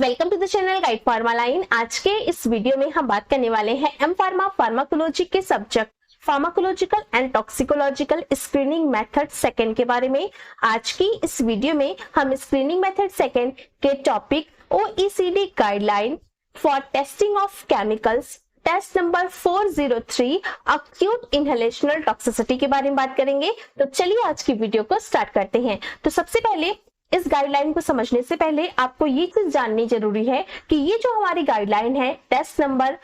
Welcome to the channel guide pharma line. आज के इस वीडियो में हम बात करने वाले हैं एम फार्मा फार्माकोलॉजी के subject pharmacological and toxicological screening method second के बारे में। आज की इस वीडियो में हम स्क्रीनिंग मेथड सेकंड के topic OECD guideline for testing of chemicals test number 403 acute inhalational toxicity के बारे में बात करेंगे। तो चलिए आज की वीडियो को स्टार्ट करते हैं। तो सबसे पहले इस गाइडलाइन को समझने से पहले आपको ये चीज जाननी जरूरी है कि ये जो हमारी गाइडलाइन है test number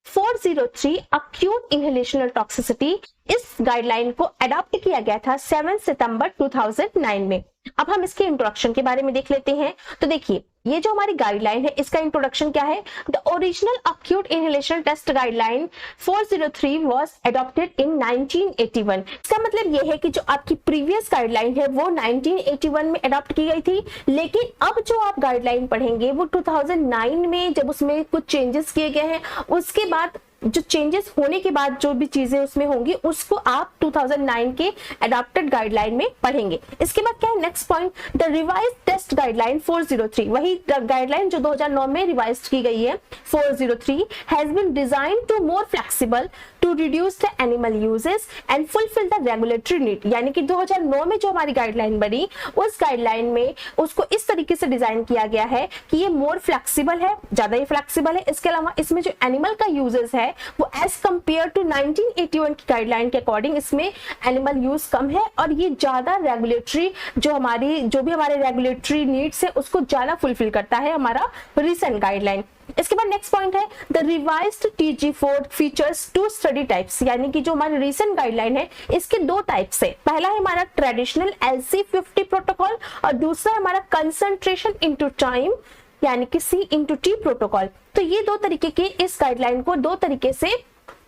403 acute inhalational toxicity, इस गाइडलाइन को अडॉप्ट किया गया था 7 सितंबर 2009 में। अब हम इसके इंट्रोडक्शन के बारे में देख लेते हैं। तो देखिए, ये जो हमारी गाइडलाइन है इसका इंट्रोडक्शन क्या है। The original acute inhalation test guideline 403 was adopted in 1981। इसका मतलब ये है कि जो आपकी प्रीवियस गाइडलाइन है वो 1981 में अडॉप्ट की गई थी, लेकिन अब जो आप गाइडलाइन पढ़ेंगे वो 2009 में जब उसमें कुछ चेंजेस किए गए हैं, उसके बाद जो चेंजेस होने के बाद जो भी चीजें उसमें होंगी उसको आप 2009 के अडॉप्टेड गाइडलाइन में पढ़ेंगे। इसके बाद क्या है next point, the revised test guideline 403, वही गाइडलाइन जो 2009 में रिवाइज की गई है 403 has been design to more flexible to reduce the animal uses and fulfil the regulatory need. यानी कि 2009 में जो हमारी गाइडलाइन बनी उस गाइडलाइन में उसको इस तरीके से डिजाइन किया गया है कि ये मोर फ्लेक्सिबल है, ज्यादा ही फ्लेक्सिबल है। इसके अलावा इसमें जो एनिमल का यूजेस है वो एज कंपेयर टू 1981 की गाइडलाइन के अकॉर्डिंग इसमें एनिमल यूज कम है और ये ज्यादा रेगुलेटरी जो भी हमारे रेगुलेटरी नीड्स है उसको ज्यादा फुलफिल करता है हमारा रिसेंट गाइडलाइन। इसके बाद नेक्स्ट पॉइंट है the revised TG4 features to study types. यानी कि जो हमारी रिसेंट गाइडलाइन है इसके दो टाइप्स है। पहला है हमारा ट्रेडिशनल LC50 प्रोटोकॉल और दूसरा है हमारा कंसंट्रेशन इनटू टाइम यानी कि C/T प्रोटोकॉल। तो ये दो तरीके के इस गाइडलाइन को दो तरीके से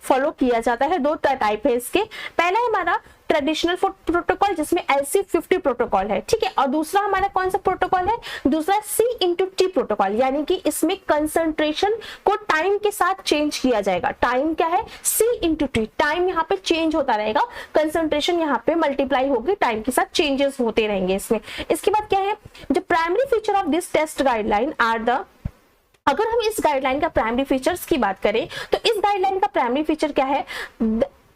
फॉलो किया जाता है, दो टाइप है इसके। पहला है हमारा ट्रेडिशनल प्रोटोकॉल जिसमें LC50 प्रोटोकॉल है, ठीक है, और दूसरा हमारा कौन सा प्रोटोकॉल है, दूसरा C/T प्रोटोकॉल। यानी कि इसमें कंसंट्रेशन को टाइम के साथ चेंज किया जाएगा। टाइम क्या है, C/T, टाइम यहाँ पे चेंज होता रहेगा, कंसंट्रेशन यहाँ पे मल्टीप्लाई होगी, टाइम के साथ चेंजेस होते रहेंगे इसमें। इसके बाद क्या है, जो primary feature of this test guideline are the, अगर हम इस गाइडलाइन का प्राइमरी फीचर्स की बात करें तो इस गाइडलाइन का प्राइमरी फीचर क्या है,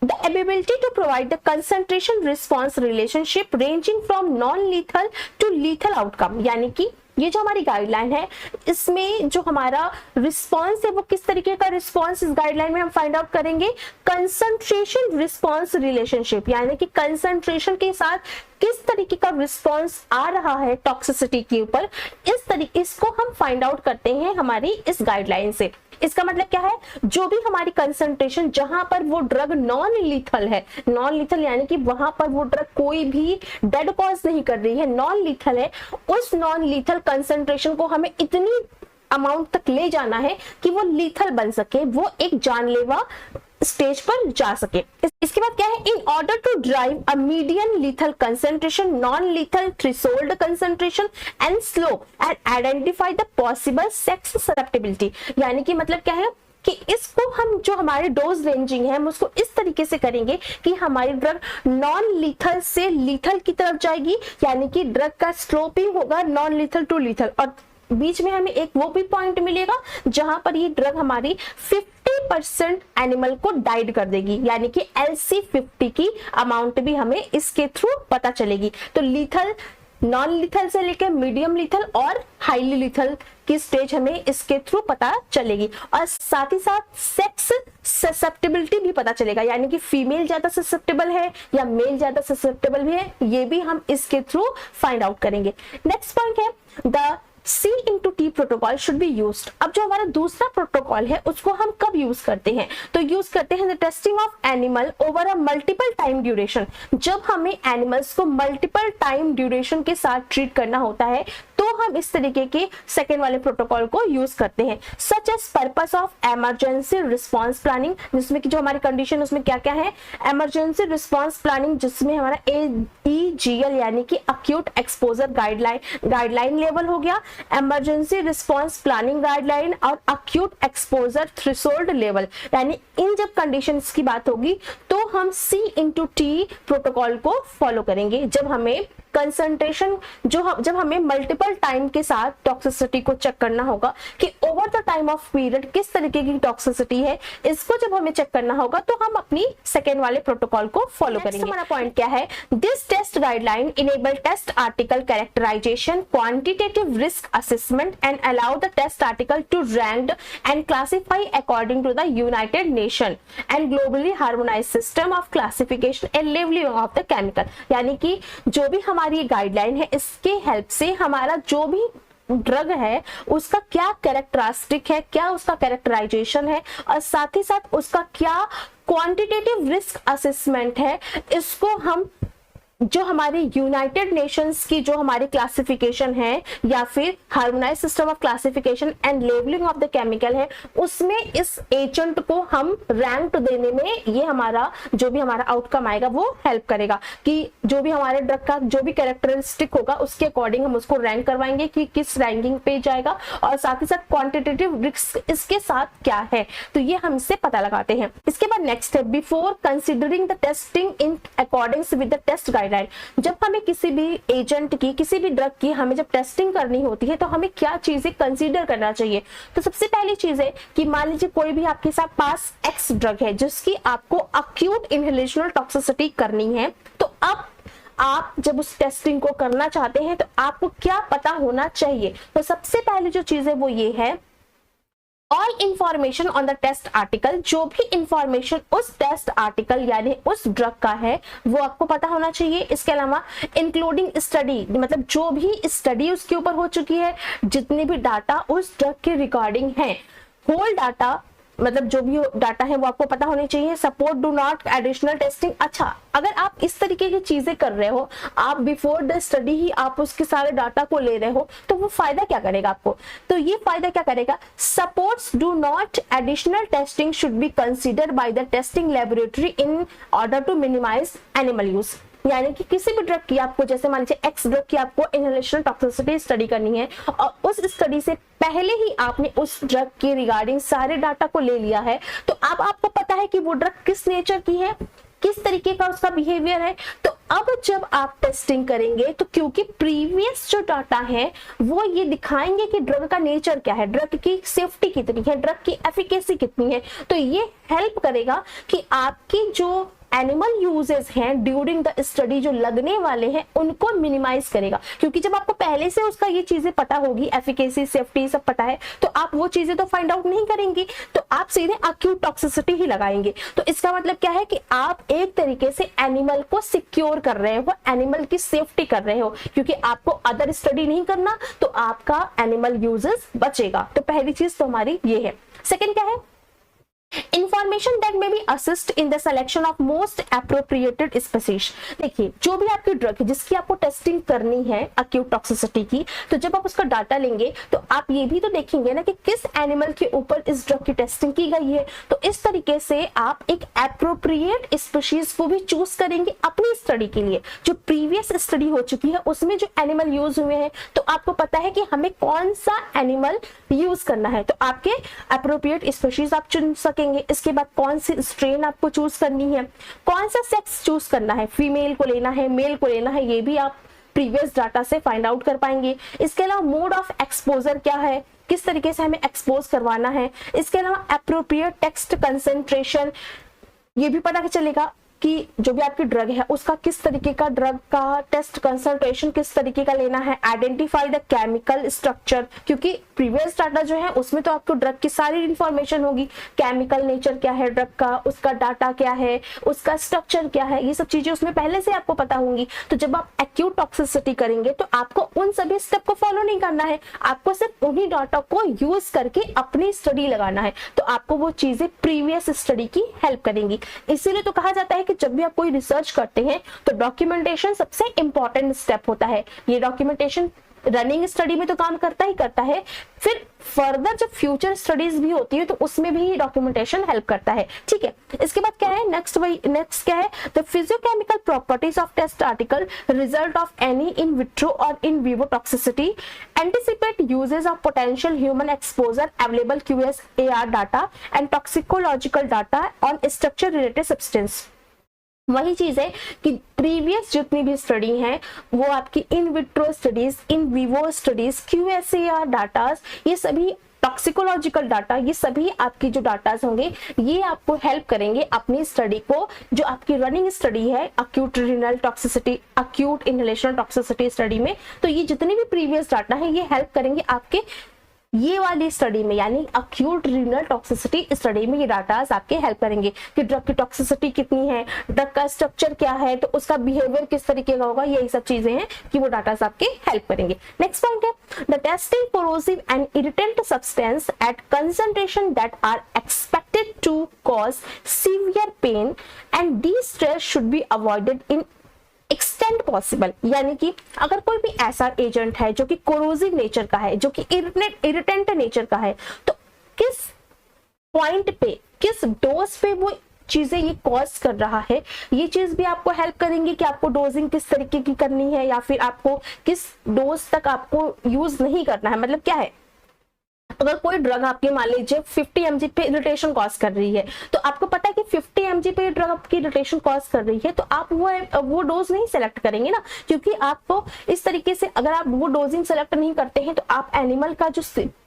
the ability to provide the concentration response relationship ranging from non-lethal to lethal outcome। यानी कि ये जो हमारी गाइडलाइन है इसमें जो हमारा रिस्पॉन्स है वो किस तरीके का रिस्पॉन्स इस गाइडलाइन में हम फाइंड आउट करेंगे, कंसंट्रेशन रिस्पॉन्स रिलेशनशिप। यानी कि कंसंट्रेशन के साथ किस तरीके का रिस्पॉन्स आ रहा है टॉक्सिसिटी के ऊपर, इस तरीके इसको हम फाइंड आउट करते हैं हमारी इस गाइडलाइन से। इसका मतलब क्या है, जो भी हमारी कंसंट्रेशन जहां पर वो ड्रग नॉन लीथल है, नॉन लीथल यानी कि वहां पर वो ड्रग कोई भी डेड कॉज नहीं कर रही है, नॉन लीथल है, उस नॉन लीथल कंसंट्रेशन को हमें इतनी अमाउंट तक ले जाना है कि वो लीथल बन सके, वो एक जानलेवा स्टेज पर जा सके। इसके बाद क्या है, in order to drive a median lethal concentration, non lethal threshold concentration and slope and identify the possible sex susceptibility. यानी कि मतलब क्या है कि इसको हम जो हमारे डोज रेंजिंग है हम उसको इस तरीके से करेंगे कि हमारी ड्रग नॉन लीथल से लीथल की तरफ जाएगी, यानी कि ड्रग का स्लोपिंग होगा नॉन लीथल टू लीथल, और बीच में हमें एक वो भी पॉइंट मिलेगा जहां पर ये ड्रग हमारी 50% एनिमल को डाइड कर देगी। यानी कि LC50 की अमाउंट भी हमें इसके थ्रू पता चलेगी। तो लीथल, नॉन लीथल से लेकर मीडियम लीथल और हाईली लीथल की स्टेज हमें इसके थ्रू पता चलेगी, और साथ ही साथ सेक्स ससेप्टिबिलिटी भी पता चलेगा। यानी कि फीमेल ज्यादा ससेप्टेबल है या मेल ज्यादा ससेप्टेबल भी है, ये भी हम इसके थ्रू फाइंड आउट करेंगे। नेक्स्ट पॉइंट है the C/T protocol should be used. अब जो हमारा दूसरा प्रोटोकॉल है उसको हम कब यूज करते हैं, तो यूज करते हैं the testing of animal over a multiple time duration. जब हमें एनिमल्स को मल्टीपल टाइम ड्यूरेशन के साथ ट्रीट करना होता है तो हम इस तरीके के सेकेंड वाले प्रोटोकॉल को यूज करते हैं। Such as purpose of emergency response planning, जिसमें कि जो हमारी कंडीशन उसमें क्या क्या है, इमरजेंसी रिस्पॉन्स प्लानिंग जिसमें हमारा AEGL यानी कि अक्यूट एक्सपोजर गाइडलाइन लेवल हो गया, इमरजेंसी रिस्पॉन्स प्लानिंग गाइडलाइन और अक्यूट एक्सपोजर थ्रेशोल्ड लेवल। यानी इन जब कंडीशंस की बात होगी तो हम C/T प्रोटोकॉल को फॉलो करेंगे जब हमें कंसंट्रेशन जब हमें मल्टीपल टाइम के साथ टॉक्सिसिटी को चेक करना होगा कि over the time of period किस तरीके की टॉक्सिसिटी है, इसको जब हमें चेक करना होगा तो हम अपनी सेकेंड वाले प्रोटोकॉल को फॉलो करेंगे। हमारा पॉइंट क्या है, this test guideline enable test article characterisation, quantitative risk assessment and allow the test article to rank and classify according to the United Nation and globally harmonise system of classification and labelling of the chemical. यानी कि जो भी हमारी guideline है, इसके help से हमारा जो भी ड्रग है उसका क्या कैरेक्टरिस्टिक है, क्या उसका कैरेक्टराइजेशन है, और साथ ही साथ उसका क्या क्वांटिटेटिव रिस्क असेसमेंट है, इसको हम जो हमारे यूनाइटेड नेशंस की जो हमारी क्लासिफिकेशन है या फिर harmonise system of classification and labelling of the chemical है, उसमें इस एजेंट को हम रैंक देने में ये हमारा जो भी हमारा आउटकम आएगा वो हेल्प करेगा कि जो भी हमारे ड्रग का जो भी कैरेक्टरिस्टिक होगा उसके अकॉर्डिंग हम उसको रैंक करवाएंगे कि किस रैंकिंग पे जाएगा, और साथ ही साथ क्वांटिटेटिव रिस्क इसके साथ क्या है, तो ये हम इससे पता लगाते हैं। इसके बाद नेक्स्ट है, before considering the testing in according with the test guideline. जब हमें किसी भी एजेंट की, किसी भी ड्रग की हमें जब टेस्टिंग करनी होती है तो हमें क्या चीजें कंसीडर करना चाहिए। तो सबसे पहली चीज है कि मान लीजिए कोई भी आपके साथ पास एक्स ड्रग है जिसकी आपको अक्यूट इनहेलेशनल टॉक्सिसिटी करनी है, तो अब आप जब उस टेस्टिंग को करना चाहते हैं तो आपको क्या पता होना चाहिए। तो सबसे पहली जो चीज है वो ये है, all information on the test article, जो भी इंफॉर्मेशन उस टेस्ट आर्टिकल यानी उस ड्रग का है वो आपको पता होना चाहिए। इसके अलावा इंक्लूडिंग स्टडी, मतलब जो भी स्टडी उसके ऊपर हो चुकी है, जितने भी डाटा उस ड्रग के रिगार्डिंग है, होल डाटा, मतलब जो भी डाटा है वो आपको पता होनी चाहिए। Support do not additional testing. अच्छा, अगर आप इस तरीके की चीजें कर रहे हो, आप बिफोर द स्टडी ही आप उसके सारे डाटा को ले रहे हो, तो वो फायदा क्या करेगा आपको। तो ये फायदा क्या करेगा, supports do not additional testing should be considered by the testing laboratory in order to minimise animal use. यानी कि किसी भी ड्रग की आपको, जैसे मान लीजिए एक्स ड्रग की आपको इनहेलेशनल टॉक्सिसिटी स्टडी करनी है और उस स्टडी से पहले ही आपने उस ड्रग के रिगार्डिंग सारे डाटा को ले लिया है, तो अब आपको पता है कि वो ड्रग किस नेचर की है, किस तरीके का उसका बिहेवियर है। तो अब जब आप टेस्टिंग करेंगे तो क्योंकि प्रीवियस जो डाटा है वो ये दिखाएंगे कि ड्रग का नेचर क्या है, ड्रग की सेफ्टी कितनी है, ड्रग की एफिकेसी कितनी है, तो ये हेल्प करेगा कि आपकी जो एनिमल यूजेस हैं ड्यूरिंग द स्टडी जो लगने वाले हैं उनको मिनिमाइज करेगा। क्योंकि जब आपको पहले से उसका ये चीजें पता होगी, एफिकेसी, सेफ्टी सब पता है, तो आप वो चीजें तो फाइंड आउट नहीं करेंगे, तो आप सीधे अक्यूट टॉक्सिसिटी ही लगाएंगे। तो इसका मतलब क्या है कि आप एक तरीके से एनिमल को सिक्योर कर रहे हो, एनिमल की सेफ्टी कर रहे हो, क्योंकि आपको अदर स्टडी नहीं करना, तो आपका एनिमल यूजेस बचेगा। तो पहली चीज तो हमारी ये है। सेकेंड क्या है, information that may be assist in the selection of most appropriated species. देखिए, जो भी आपकी ड्रग है जिसकी आपको टेस्टिंग करनी है अक्यूट टॉक्सिसिटी की, तो जब आप उसका डाटा लेंगे तो आप ये भी तो देखेंगे ना कि किस एनिमल के ऊपर इस ड्रग की टेस्टिंग की गई है। तो इस तरीके से आप एक एप्रोप्रिएट स्पीशीज को भी चूज करेंगे अपनी स्टडी के लिए। जो प्रीवियस स्टडी हो चुकी है उसमें जो एनिमल यूज हुए हैं, तो आपको पता है कि हमें कौन सा एनिमल यूज करना है, तो आपके एप्रोप्रिएट स्पीशीज आप चुन सकेंगे। इसके बाद कौन सी स्ट्रेन आपको चूज करनी है, कौन सा सेक्स चूज करना है, फीमेल को लेना है, मेल को लेना है, ये भी आप प्रीवियस डाटा से फाइंड आउट कर पाएंगे। इसके अलावा मोड ऑफ एक्सपोजर क्या है, किस तरीके से हमें एक्सपोज करवाना है। इसके अलावा एप्रोप्रिएट टेक्स्ट कंसेंट्रेशन, ये भी पता चलेगा कि जो भी आपकी ड्रग है उसका किस तरीके का ड्रग का टेस्ट कंसंट्रेशन किस तरीके का लेना है। आइडेंटिफाई द केमिकल स्ट्रक्चर, क्योंकि प्रीवियस डाटा जो है उसमें तो आपको ड्रग की सारी इंफॉर्मेशन होगी, केमिकल नेचर क्या है ड्रग का, उसका डाटा क्या है, उसका स्ट्रक्चर क्या है, ये सब चीजें उसमें पहले से आपको पता होंगी। तो जब आप एक्यूट टॉक्सिसिटी करेंगे तो आपको उन सभी स्टेप को फॉलो नहीं करना है, आपको सिर्फ उन्हीं डाटा को यूज करके अपनी स्टडी लगाना है। तो आपको वो चीजें प्रीवियस स्टडी की हेल्प करेंगी। इसीलिए तो कहा जाता है कि जब भी आप कोई रिसर्च करते हैं तो डॉक्यूमेंटेशन सबसे इंपॉर्टेंट स्टेप होता है। ये डॉक्यूमेंटेशन रनिंग स्टडी में तो काम करता ही करता है, फिर फर्दर जब फ्यूचर स्टडीज भी होती है तो उसमें भी डॉक्यूमेंटेशन हेल्प करता है। ठीक है, इसके बाद क्या है, नेक्स्ट क्या है, the physiochemical properties of test article, result of any in vitro और in vivo toxicity, anticipate uses of potential human exposure, available QSAR data and toxicological data on structure related substance. वही चीज है कि previous जितनी भी study है वो आपकी in vitro studies, in vivo studies, QSAR datas, ये सभी टॉक्सिकोलॉजिकल डाटा, ये सभी आपकी जो डाटास होंगे ये आपको हेल्प करेंगे अपनी स्टडी को, जो आपकी रनिंग स्टडी है acute renal toxicity, acute inhalation toxicity study में। तो ये जितने भी प्रीवियस डाटा है ये हेल्प करेंगे आपके ये वाली स्टडी में, यानी अक्यूट रीनल टॉक्सिसिटी स्टडी में ये डाटास आपके हेल्प करेंगे कि ड्रग की टॉक्सिसिटी कितनी है, ड्रग का स्ट्रक्चर क्या है, तो उसका बिहेवियर किस तरीके का होगा, यही सब चीजें हैं कि वो डाटास आपके हेल्प करेंगे। नेक्स्ट पॉइंट है the testing corrosive and irritant substance at concentration that are expected to cause severe pain and distress should be avoided in extent possible. यानी कि अगर कोई भी ऐसा एजेंट है जो कि कोरोसिव नेचर का है, जो कि इरिटेंट नेचर का है, तो किस पॉइंट पे, किस डोज पे वो चीजें ये कॉज कर रहा है, ये चीज भी आपको हेल्प करेंगे कि आपको डोजिंग किस तरीके की करनी है या फिर आपको किस डोज तक आपको यूज नहीं करना है। मतलब क्या है, अगर कोई ड्रग आपकी मान लीजिए 50 mg पे इरिटेशन कॉज कर रही है, तो आपको पता है कि 50 mg पे ड्रग आपकी इरिटेशन कॉज कर रही है, तो आप वो डोज नहीं सेलेक्ट करेंगे ना, क्योंकि आपको इस तरीके से अगर आप वो डोजिंग सेलेक्ट नहीं करते हैं तो आप एनिमल का जो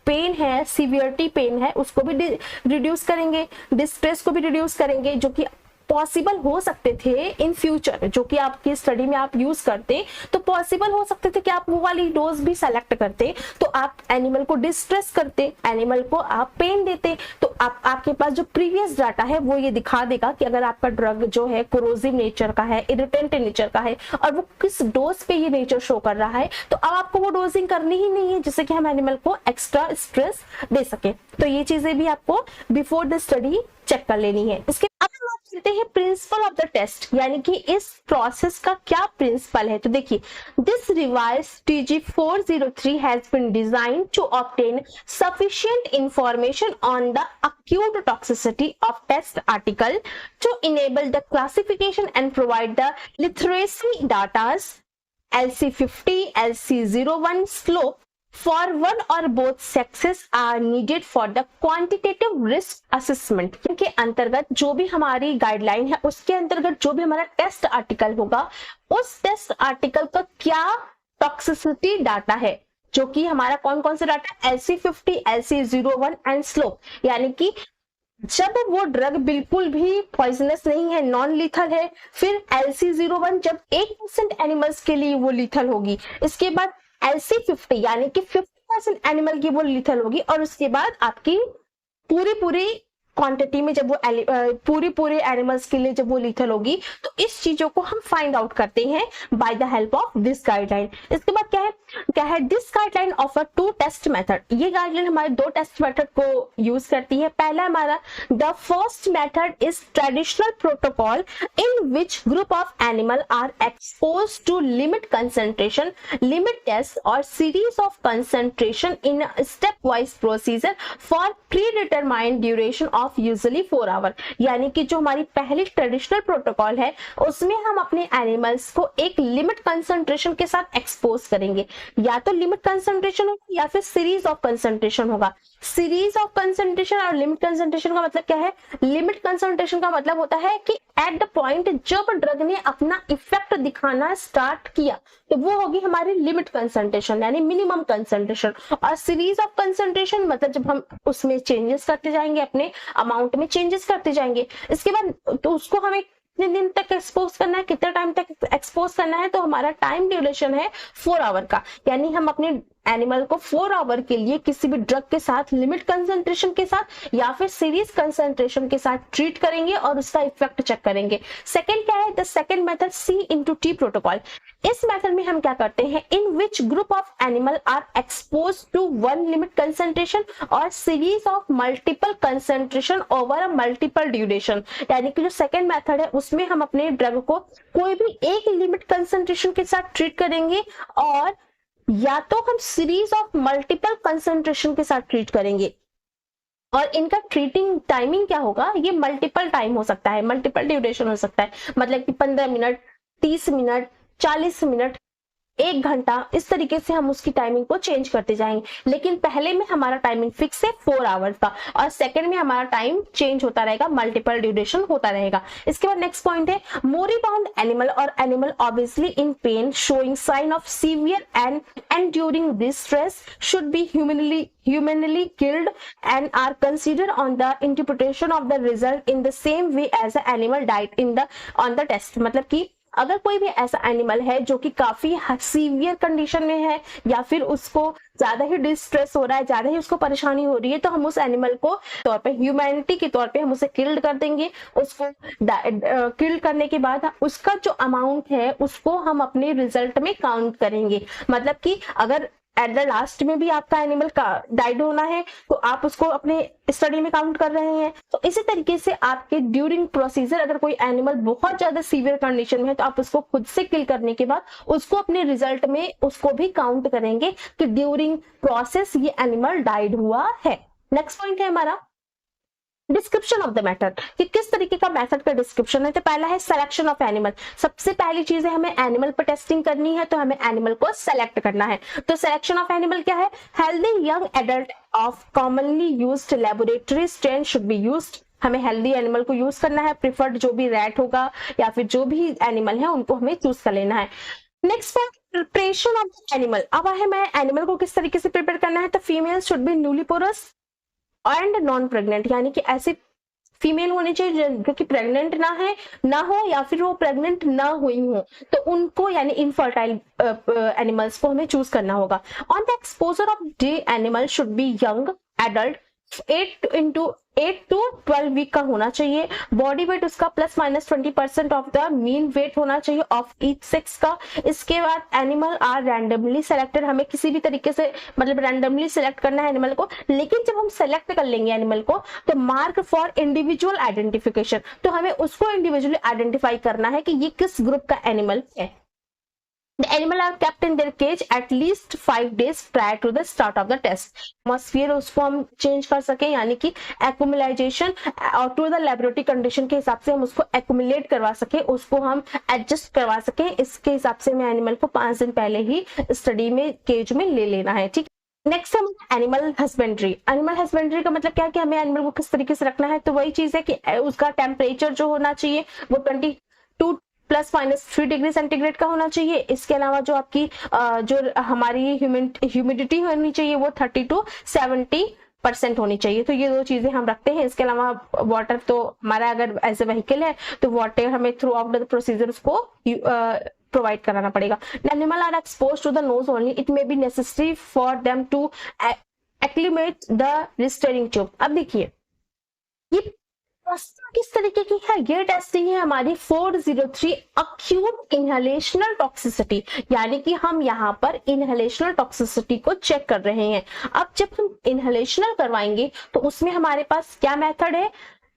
पेन है, सीवियरिटी पेन है, उसको भी रिड्यूस करेंगे, डिस्ट्रेस को भी रिड्यूस करेंगे, जो कि पॉसिबल हो सकते थे इन फ्यूचर, जो कि आपकी स्टडी में आप यूज करते तो पॉसिबल हो सकते थे कि आप वो वाली डोज भी सेलेक्ट करते, तो आप एनिमल को डिस्ट्रेस करते, एनिमल को आप पेन देते। तो आपके पास जो प्रीवियस डाटा है वो ये दिखा देगा कि अगर आपका ड्रग जो है कोरोसिव नेचर का है, इरिटेंट नेचर का है और वो किस डोज पे ये नेचर शो कर रहा है, तो अब आपको वो डोजिंग करनी ही नहीं है जिससे कि हम एनिमल को एक्स्ट्रा स्ट्रेस दे सके। तो ये चीजें भी आपको बिफोर द स्टडी चेक कर लेनी है। इसके अब हम बात करते हैं प्रिंसिपल ऑफ द टेस्ट, यानी कि इस प्रोसेस का क्या प्रिंसिपल है। तो देखिए, this revise TG403 has been designed to obtain sufficient information on the acute toxicity of test article to enable the classification and provide the literacy datas LC50, LC01 slope for one or both sexes are needed for the quantitative risk assessment। के अंतर्गत जो भी हमारी guideline है उसके अंतर्गत जो भी हमारा टेस्ट आर्टिकल होगा, उस टेस्ट आर्टिकल का क्या टॉक्सिसिटी डाटा है, जो कि हमारा कौन कौन से data, LC50, LC01 and slope, यानी कि जब वो ड्रग बिल्कुल भी पॉइजनस नहीं है, नॉन लीथल है, फिर LC01 जब 1% एनिमल्स के लिए वो लीथल होगी, इसके बाद LC50 यानी कि 50% एनिमल की वो लीथल होगी, और उसके बाद आपकी पूरी क्वांटिटी में जब वो पूरे एनिमल्स के लिए जब वो लीथल होगी, तो इस चीजों को हम फाइंड आउट करते हैं by the help of this guideline. इसके बाद क्या है this guideline offer 2 test method. ये गाइडलाइन हमारे 2 टेस्ट मेथड को यूज करती है। पहला हमारा the first method is traditional protocol in which group of animal are expose to limit concentration, limit test और series of concentration in stepwise procedure for predetermined duration of usually 4 hour. यानी कि जो हमारी पहली traditional protocol है उसमें हम अपने एनिमल्स को एक लिमिट कंसंट्रेशन के साथ एक्सपोज करेंगे, या तो लिमिट कंसंट्रेशन होगा या फिर सीरीज ऑफ कंसंट्रेशन होगा। सीरीज ऑफ कंसंट्रेशन और लिमिट कंसंट्रेशन का मतलब क्या है, लिमिट कंसंट्रेशन का मतलब होता है कि एट द पॉइंट जब ड्रग ने अपना इफेक्ट दिखाना स्टार्ट किया तो वो होगी हमारी लिमिट कंसंट्रेशन यानी मिनिमम कंसंट्रेशन, और सीरीज ऑफ कंसंट्रेशन मतलब जब हम उसमें चेंजेस करते जाएंगे, अपने अमाउंट में चेंजेस करते जाएंगे, इसके बाद तो उसको हमें कितने दिन तक एक्सपोज करना है, कितने टाइम तक एक्सपोज करना है, तो हमारा टाइम ड्यूरेशन है 4 आवर का। यानी हम अपने एनिमल को 4 आवर के लिए किसी भी ड्रग के साथ, लिमिट कंसंट्रेशन के साथ या फिर सीरीज कंसंट्रेशन के साथ ट्रीट करेंगे और उसका इफेक्ट चेक करेंगे। सेकंड क्या है, the second method C/T protocol. इस मेथड में हम क्या करते हैं, in which group of animal are expose to 1 limit concentration और series of multiple concentration over a multiple duration. यानी कि जो सेकंड मेथड है उसमें हम अपने ड्रग को कोई भी एक लिमिट कंसंट्रेशन के साथ ट्रीट करेंगे, और या तो हम सीरीज ऑफ मल्टीपल कंसंट्रेशन के साथ ट्रीट करेंगे। और इनका ट्रीटिंग टाइमिंग क्या होगा, ये मल्टीपल टाइम हो सकता है, मल्टीपल ड्यूरेशन हो सकता है, मतलब कि 15 मिनट, 30 मिनट, 40 मिनट, 1 घंटा, इस तरीके से हम उसकी टाइमिंग को चेंज करते जाएंगे। लेकिन पहले में हमारा टाइमिंग फिक्स है 4 आवर्स का, और सेकंड में हमारा टाइम चेंज होता रहेगा, मल्टीपल ड्यूरेशन होता रहेगा। इसके बाद नेक्स्ट पॉइंट है मोरीबाउंड एनिमल और animal obviously in pain showing sign of severe and during this stress should be humanly killed and are considered on the interpretation of the result in the same way as the animal died on the test। मतलब कि अगर कोई भी ऐसा animal है जो कि काफी सीवियर कंडीशन में है या फिर उसको ज्यादा ही डिस्ट्रेस हो रहा है, ज्यादा ही उसको परेशानी हो रही है, तो हम उस एनिमल को तौर पे ह्यूमैनिटी के तौर पे हम उसे किल्ड कर देंगे। उसको किल्ड करने के बाद उसका जो अमाउंट है उसको हम अपने रिजल्ट में काउंट करेंगे। मतलब कि अगर एट द लास्ट में भी आपका एनिमल का डाइड होना है तो आप उसको अपने स्टडी में काउंट कर रहे हैं। तो इसी तरीके से आपके ड्यूरिंग प्रोसीजर अगर कोई एनिमल बहुत ज्यादा सीवियर कंडीशन में है तो आप उसको खुद से किल करने के बाद उसको अपने रिजल्ट में उसको भी काउंट करेंगे कि ड्यूरिंग प्रोसेस ये एनिमल डाइड हुआ है। नेक्स्ट पॉइंट है हमारा डिस्क्रिप्शन ऑफ द मेथड, कि किस तरीके का मेथड का डिस्क्रिप्शन है। तो पहला है सिलेक्शन ऑफ एनिमल। सबसे पहली चीज है हमें एनिमल पर टेस्टिंग करनी है तो हमें एनिमल को सेलेक्ट करना है। तो सिलेक्शन ऑफ एनिमल क्या है, healthy young adult of commonly used laboratory strain should be used. हमें हेल्दी एनिमल को यूज करना है, प्रिफर्ड जो भी रैट होगा या फिर जो भी एनिमल है उनको हमें चूज कर लेना है। Next point preparation of animal. अब हमें एनिमल को किस तरीके से प्रिपेयर करना है। तो female should be nulliparous and non pregnant, यानी कि ऐसे फीमेल होनी चाहिए जो कि प्रेग्नेंट ना हो या फिर वो प्रेग्नेंट ना हुई हो, तो उनको यानी इनफर्टाइल एनिमल्स को हमें चूज करना होगा। On the exposure of the animal should be young adult 8 to 12 week का होना चाहिए। बॉडी वेट उसका ±20% ऑफ द मीन वेट होना चाहिए ऑफ ईच सेक्स का। इसके बाद एनिमल आर रैंडमली सेलेक्टेड, हमें किसी भी तरीके से मतलब रैंडमली सेलेक्ट करना है एनिमल को। लेकिन जब हम सेलेक्ट कर लेंगे एनिमल को तो मार्क फॉर इंडिविजुअल आइडेंटिफिकेशन, तो हमें उसको इंडिविजुअली आइडेंटिफाई करना है कि ये किस ग्रुप का एनिमल है। The animal are kept in their cage at least 5 days prior to the start of the test। Atmosphere उसको हम चेंज कर सकें, यानी कि एक्यूमुलेशन और टू द लेबोरेटरी कंडीशन के हिसाब से हम उसको एक्यूमुलेट करवा सके, उसको हम एडजस्ट करवा सकें। इसके हिसाब से हमें एनिमल को 5 दिन पहले ही स्टडी में केज में ले लेना है। ठीक, नेक्स्ट है एनिमल हस्बेंड्री। एनिमल हस्बेंड्री का मतलब क्या है कि हमें एनिमल को किस तरीके से रखना है। तो वही चीज है कि उसका टेम्परेचर जो होना चाहिए वो 22 ±3 डिग्री सेंटीग्रेड का होना चाहिए। इसके अलावा जो आपकी जो हमारी ह्यूमिडिटी होनी चाहिए वो 30 to 70% होनी चाहिए। तो ये 2 चीजें हम रखते हैं। इसके अलावा वाटर, तो हमारा अगर एज ए व्हीकल है तो वाटर हमें थ्रू आउट द प्रोसीजर उसको प्रोवाइड कराना पड़ेगा। Animal are expose to the nose only, it may be necessary for them to acclimate the restraining tube. अब देखिए ये किस तरीके की है, ये टेस्टिंग है हमारी 403 अक्यूट इनहेलेशनल टॉक्सिसिटी, यानी कि हम यहाँ पर इनहेलेशनल टॉक्सिसिटी को चेक कर रहे हैं। अब जब हम इनहेलेशनल करवाएंगे तो उसमें हमारे पास क्या मेथड है,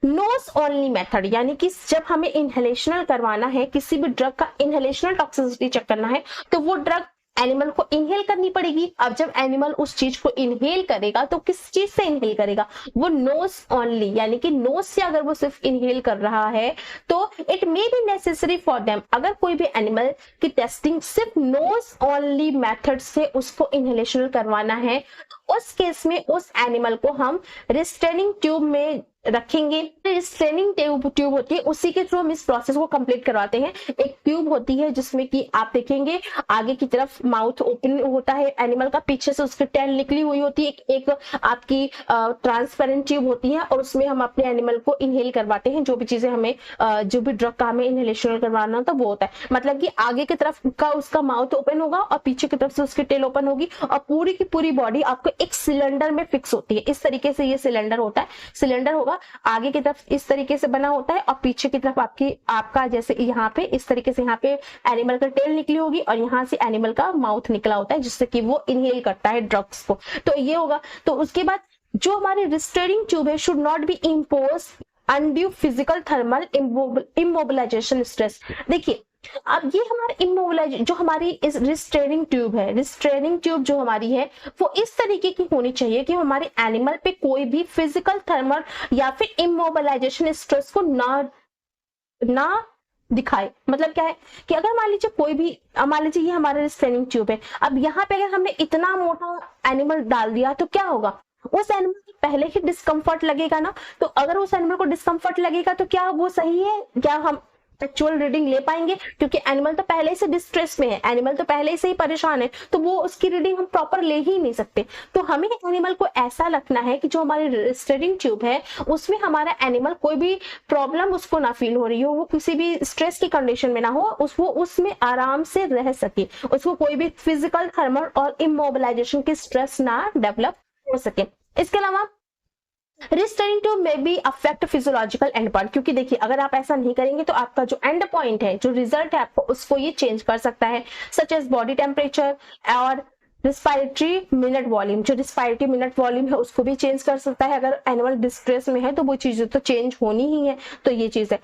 नोज ओनली मेथड, यानी कि जब हमें इनहेलेशनल करवाना है, किसी भी ड्रग का इनहेलेशनल टॉक्सिसिटी चेक करना है तो वो ड्रग एनिमल को इनहेल करनी पड़ेगी। अब जब एनिमल उस चीज को इनहेल करेगा तो किस चीज से इनहेल करेगा, वो नोज ओनली, यानी कि नोज से अगर वो सिर्फ इनहेल कर रहा है तो it may be necessary for them, अगर कोई भी एनिमल की टेस्टिंग सिर्फ नोज ओनली मेथड से उसको इनहेलेशन करवाना है उस केस में उस एनिमल को हम रिस्ट्रेनिंग ट्यूब में रखेंगे। रिस्ट्रेनिंग ट्यूब होती है, उसी के थ्रू हम इस प्रोसेस को कंप्लीट करवाते हैं। एक ट्यूब होती है जिसमें कि आप देखेंगे आगे की तरफ माउथ ओपन होता है एनिमल का, पीछे से उसकी टेल निकली हुई होती है, एक आपकी ट्रांसपेरेंट ट्यूब होती है और उसमें हम अपने एनिमल को इनहेल करवाते हैं। जो भी चीजें हमें जो भी ड्रग का हमें इनहेलेशन करवाना होता है वो होता है, मतलब कि आगे की तरफ का उसका माउथ ओपन होगा और पीछे की तरफ से उसकी टेल ओपन होगी और पूरी की पूरी बॉडी आपको एक सिलेंडर में फिक्स होती है। इस तरीके से ये सिलेंडर होता है, सिलेंडर होगा आगे की तरफ इस तरीके से बना होता है और पीछे की तरफ आपका जैसे यहाँ पे इस तरीके से यहाँ पे एनिमल का टेल निकली होगी और यहाँ से एनिमल का माउथ निकला होता है जिससे कि वो इनहेल करता है ड्रग्स को। तो ये होगा। तो उसके बाद जो हमारी रिस्ट्रेनिंग ट्यूब है should not be impose undue physical thermal immobilisation stress. देखिए अब ये हमारा इमोबिलाइजेशन जो हमारी इस रिस्ट्रेनिंग ट्यूब है, रिस्ट्रेनिंग ट्यूब जो हमारी है वो इस तरीके की होनी चाहिए कि हमारे एनिमल पे कोई भी फिजिकल थर्मल या फिर इमोबिलाइजेशन स्ट्रेस को ना दिखाए। मतलब क्या है कि अगर मान लीजिए कोई भी मान लीजिए ये हमारा रिस्ट्रेनिंग ट्यूब है, अब यहाँ पे अगर हमने इतना मोटा एनिमल डाल दिया तो क्या होगा, उस एनिमल को पहले ही डिस्कम्फर्ट लगेगा ना। तो अगर उस एनिमल को डिस्कम्फर्ट लगेगा तो क्या वो सही है, क्या हम एक्चुअल रीडिंग ले पाएंगे, क्योंकि एनिमल तो पहले से डिस्ट्रेस में है, एनिमल तो पहले से ही परेशान है, तो वो उसकी रीडिंग हम प्रॉपर ले ही नहीं सकते। तो हमें एनिमल को ऐसा रखना है कि जो हमारी रिस्टरिंग ट्यूब है उसमें हमारा एनिमल कोई भी प्रॉब्लम उसको ना फील हो रही हो, वो किसी भी स्ट्रेस की कंडीशन में ना हो, वो उसमें आराम से रह सके, उसको कोई भी फिजिकल, थर्मल और इमोबिलाइजेशन की स्ट्रेस ना डेवलप हो सके। इसके अलावा restraining too may be affect physiological end point, क्योंकि देखिए अगर आप ऐसा नहीं करेंगे तो आपका जो एंड पॉइंट है, जो रिजल्ट है आपको, उसको ये चेंज कर सकता है, सच एज बॉडी टेम्परेचर और रिस्पायरेटरी मिनट वॉल्यूम। जो रिस्पायरेटरी मिनट वॉल्यूम है उसको भी चेंज कर सकता है। अगर एनिमल डिस्ट्रेस में है तो वो चीजें तो चेंज होनी ही है, तो ये चीज है।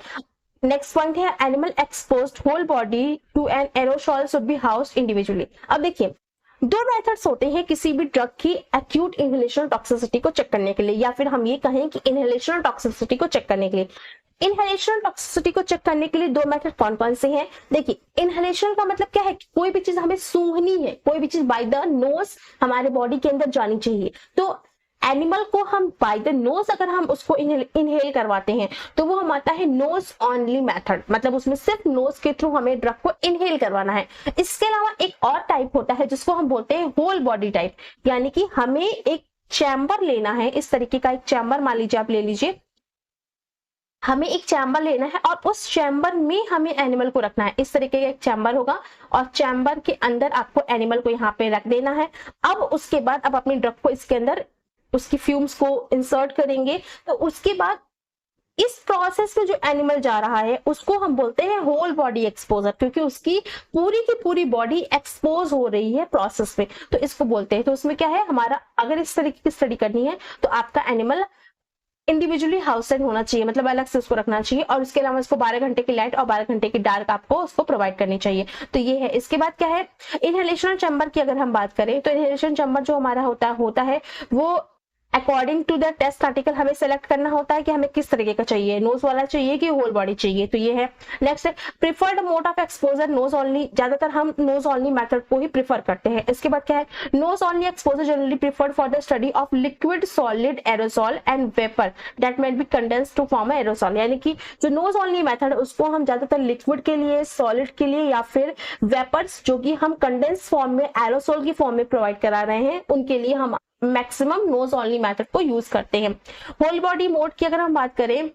नेक्स्ट पॉइंट है animal exposed whole body to an aerosol should be housed individually. अब देखिए दो मेथड्स होते हैं किसी भी ड्रग की एक्यूट इनहेलेशनल टॉक्सिसिटी को चेक करने के लिए, या फिर हम ये कहें कि इनहेलेशनल टॉक्सिसिटी को चेक करने के लिए। इनहेलेशनल टॉक्सिसिटी को चेक करने के लिए दो मेथड कौन कौन से हैं। देखिए इनहेलेशन का मतलब क्या है, कोई भी चीज हमें सूंघनी है, कोई भी चीज बाय द नोज हमारे बॉडी के अंदर जानी चाहिए। तो एनिमल को हम बाय द नोज अगर हम उसको इनहेल करवाते हैं तो वो हम आता है नोज ओनली मेथड, मतलब उसमें सिर्फ नोज के थ्रू हमें ड्रग को इनहेल करवाना है। इसके अलावा एक और टाइप होता है जिसको हम बोलते हैं होल बॉडी टाइप, यानी कि हमें एक चैम्बर लेना है, इस तरीके का एक चैम्बर मान लीजिए आप ले लीजिए, हमें एक चैम्बर लेना है और उस चैम्बर में हमें एनिमल को रखना है। इस तरीके का एक चैम्बर होगा और चैम्बर के अंदर आपको एनिमल को यहाँ पे रख देना है। अब उसके बाद अब अपनी ड्रग को इसके अंदर उसकी फ्यूम्स को इंसर्ट करेंगे, तो उसके बाद इस प्रोसेस में जो एनिमल जा रहा है उसको हम बोलते हैं होल बॉडी एक्सपोजर, क्योंकि उसकी पूरी की पूरी बॉडी एक्सपोज हो रही है प्रोसेस में, तो इसको बोलते हैं। तो उसमें क्या है, हमारा अगर इस तरीके की स्टडी करनी है तो आपका एनिमल इंडिविजुअली हाउसड होना चाहिए, मतलब अलग से उसको रखना चाहिए, और उसके अलावा उसको 12 घंटे की लाइट और 12 घंटे की डार्क आपको उसको प्रोवाइड करनी चाहिए। तो ये है। इसके बाद क्या है, इनहेलेशनल चैम्बर की अगर हम बात करें तो इनहेलेशन चैम्बर जो हमारा होता है वो according to the test article हमें सेलेक्ट करना होता है कि हमें किस तरीके का चाहिए, नोज वाला चाहिए कि होल बॉडी चाहिए। तो ये है। नेक्स्ट है preferred mode of exposure nose only, ज्यादातर हम नोज ओनली मेथड को ही प्रिफर करते हैं। इसके बाद क्या है, nose only exposure generally preferred for the study of liquid solid aerosol and vapour that might be condensed to form aerosol, यानी कि जो नोज ओनली मेथड है उसको हम ज्यादातर लिक्विड के लिए, सॉलिड के लिए, या फिर वेपर्स जो कि हम कंडेंस फॉर्म में एरोसॉल की फॉर्म में प्रोवाइड करा रहे हैं उनके लिए हम मैक्सिमम नोज ओनली मेथड को यूज करते हैं। होल बॉडी मोड की अगर हम बात करें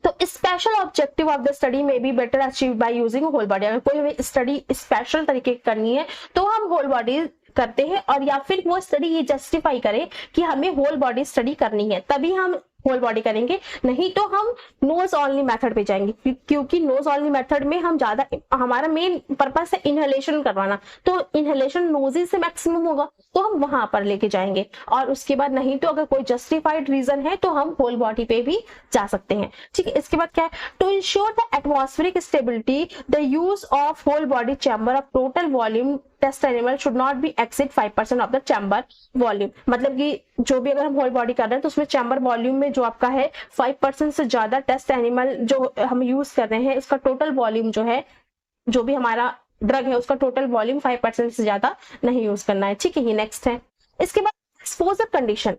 तो special objective of the study में be better achieve by using whole body. अगर कोई हमें स्टडी स्पेशल तरीके की करनी है तो हम होल बॉडी करते हैं, और या फिर वो स्टडी ये जस्टिफाई करे कि हमें होल बॉडी स्टडी करनी है तभी हम होल बॉडी करेंगे, नहीं तो हम नोज ओनली मेथड पे जाएंगे, क्योंकि नोज ओनली मेथड में हम ज्यादा, हमारा मेन पर्पस है इनहेलेशन करवाना, तो इनहेलेशन नोजी से मैक्सिमम होगा तो हम वहां पर लेके जाएंगे। और उसके बाद नहीं तो अगर कोई जस्टिफाइड रीजन है तो हम होल बॉडी पे भी जा सकते हैं। ठीक है। इसके बाद क्या है, to ensure the atmospheric stability the use of whole body chamber of total volume test animal should not be exceed 5% of the chamber volume, मतलब कि जो भी अगर हम होल बॉडी कर रहे हैं तो उसमें चैम्बर वॉल्यूम में जो आपका है 5% से ज्यादा टेस्ट एनिमल जो हम यूज कर रहे हैं उसका टोटल वॉल्यूम जो है, जो भी हमारा ड्रग है उसका टोटल वॉल्यूम 5% से ज्यादा नहीं यूज करना है। ठीक है। नेक्स्ट है, इसके बाद एक्सपोजर कंडीशन।